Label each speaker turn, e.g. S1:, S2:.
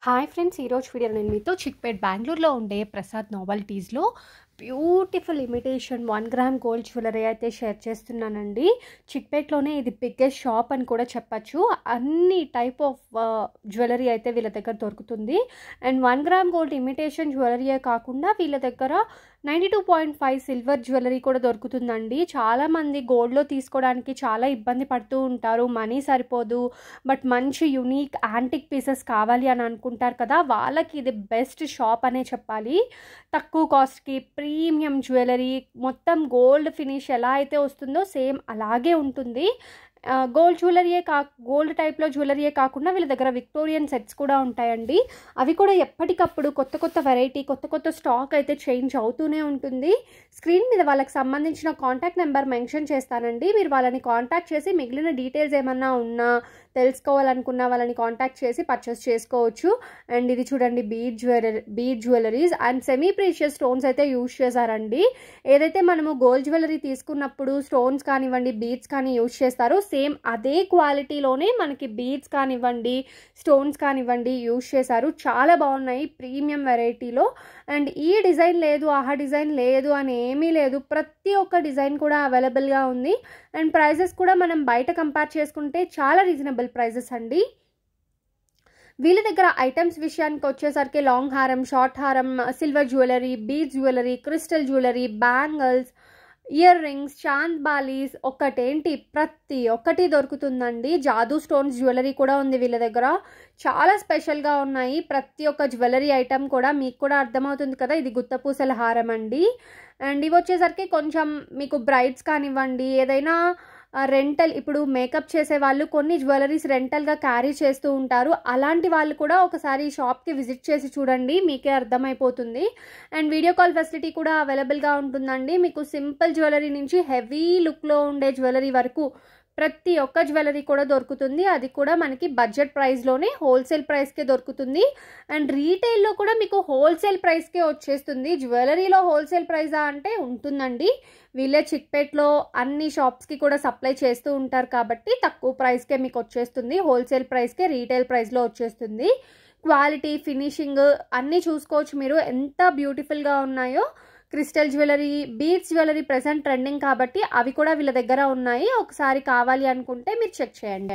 S1: Hi friends, ఈరోజు వీడియోలో నేను మీతో చిక్పేట్ బెంగళూరులో ఉండే ప్రసాద్ నోవెల్టీస్లో beautiful imitation 1 gram gold jewellery అయితే షేర్ చేస్తున్నానండి. చిక్పేట్లోనే ఇది బిగ్గెస్ట్ షాప్ అని కూడా చెప్పచ్చు. అన్ని టైప్ ఆఫ్ జ్యువెలరీ అయితే వీళ్ళ దగ్గర దొరుకుతుంది. అండ్ 1 గ్రామ్ గోల్డ్ ఇమిటేషన్ జ్యువెలరీయే కాకుండా వీళ్ళ దగ్గర 92.5 సిల్వర్ జ్యువెలరీ కూడా దొరుకుతుందండి. చాలామంది గోల్డ్లో తీసుకోవడానికి చాలా ఇబ్బంది పడుతూ ఉంటారు, మనీ సరిపోదు, బట్ మంచి యునీక్ యాంటిక్ పీసెస్ కావాలి అని అనుకుంటారు కదా, వాళ్ళకి ఇది బెస్ట్ షాప్ అనే చెప్పాలి. తక్కువ కాస్ట్కి ప్రీమియం జ్యువెలరీ, మొత్తం గోల్డ్ ఫినిష్ ఎలా అయితే వస్తుందో సేమ్ అలాగే ఉంటుంది. గోల్డ్ టైప్లో జ్యువెలరీయే కాకుండా వీళ్ళ దగ్గర విక్టోరియన్ సెట్స్ కూడా ఉంటాయండి. అవి కూడా ఎప్పటికప్పుడు కొత్త వెరైటీ, కొత్త స్టాక్ అయితే చేంజ్ అవుతూనే ఉంటుంది. స్క్రీన్ మీద వాళ్ళకి సంబంధించిన కాంటాక్ట్ నెంబర్ మెన్షన్ చేస్తానండి. మీరు వాళ్ళని కాంటాక్ట్ చేసి మిగిలిన డీటెయిల్స్ ఏమన్నా ఉన్నా తెలుసుకోవాలనుకున్న వాళ్ళని కాంటాక్ట్ చేసి పర్చేస్ చేసుకోవచ్చు. అండ్ ఇది చూడండి, bead jewelleries and semi precious stones అయితే యూజ్ చేశారండి. ఏదైతే మనము గోల్డ్ జ్యువెలరీ తీసుకున్నప్పుడు స్టోన్స్ కానివ్వండి, బీడ్స్ కానీ యూజ్ చేస్తారో సేమ్ అదే క్వాలిటీలోనే మనకి బీడ్స్ కానివ్వండి, స్టోన్స్ కానివ్వండి యూజ్ చేశారు. చాలా బాగున్నాయి, ప్రీమియం వెరైటీలో. అండ్ ఈ డిజైన్ లేదు, ఆహా డిజైన్ లేదు అని ఏమీ లేదు, ప్రతి ఒక్క డిజైన్ కూడా అవైలబుల్గా ఉంది. అండ్ ప్రైజెస్ కూడా మనం బయట కంపేర్ చేసుకుంటే చాలా రీజనబుల్ ప్రైజెస్ అండి. వీళ్ళ దగ్గర ఐటమ్స్ విషయానికి వచ్చేసరికి లాంగ్ హారం, షార్ట్ హారం, silver jewellery, beads jewellery, crystal jewellery, bangles, earrings, chandbalis, ఒక్కటేంటి ప్రతి ఒక్కటి దొరుకుతుందండి. జాదూ స్టోన్స్ జ్యువెలరీ కూడా ఉంది వీళ్ళ దగ్గర. చాలా స్పెషల్గా ఉన్నాయి ప్రతి ఒక్క జ్యువెలరీ ఐటమ్ కూడా. మీకు కూడా అర్థమవుతుంది కదా, ఇది గుత్తపూసల హారం అండి. అండ్ ఇవి వచ్చేసరికి కొంచెం మీకు బ్రైడ్స్ కానివ్వండి, ఏదైనా రెంటల్, ఇప్పుడు మేకప్ చేసే వాళ్ళు కొన్ని జ్యువెలరీస్ రెంటల్గా క్యారీ చేస్తూ ఉంటారు. అలాంటి వాళ్ళు కూడా ఒకసారి షాప్కి విజిట్ చేసి చూడండి, మీకే అర్థమైపోతుంది. అండ్ వీడియో కాల్ ఫెసిలిటీ కూడా అవైలబుల్గా ఉంటుందండి. మీకు సింపుల్ జ్యువెలరీ నుంచి హెవీ లుక్లో ఉండే జ్యువెలరీ వరకు ప్రతి ఒక్క జ్యువెలరీ కూడా దొరుకుతుంది. అది కూడా మనకి బడ్జెట్ ప్రైస్లోనే హోల్సేల్ ప్రైస్కే దొరుకుతుంది. అండ్ రీటైల్లో కూడా మీకు హోల్సేల్ ప్రైస్కే వచ్చేస్తుంది. జ్యువెలరీలో హోల్సేల్ ప్రైజా అంటే ఉంటుందండి. వీళ్ళే చిక్పేట్లో అన్ని షాప్స్కి కూడా సప్లై చేస్తూ ఉంటారు కాబట్టి తక్కువ ప్రైస్కే మీకు వచ్చేస్తుంది. హోల్సేల్ ప్రైస్కే రీటైల్ ప్రైస్లో వచ్చేస్తుంది. క్వాలిటీ, ఫినిషింగ్ అన్నీ చూసుకోవచ్చు మీరు, ఎంత బ్యూటిఫుల్గా ఉన్నాయో. Crystal jewellery, beads jewellery present trending కాబట్టి అవి కూడా వీళ్ళ దగ్గర ఉన్నాయి. ఒకసారి కావాలి అనుకుంటే మీరు చెక్ చేయండి.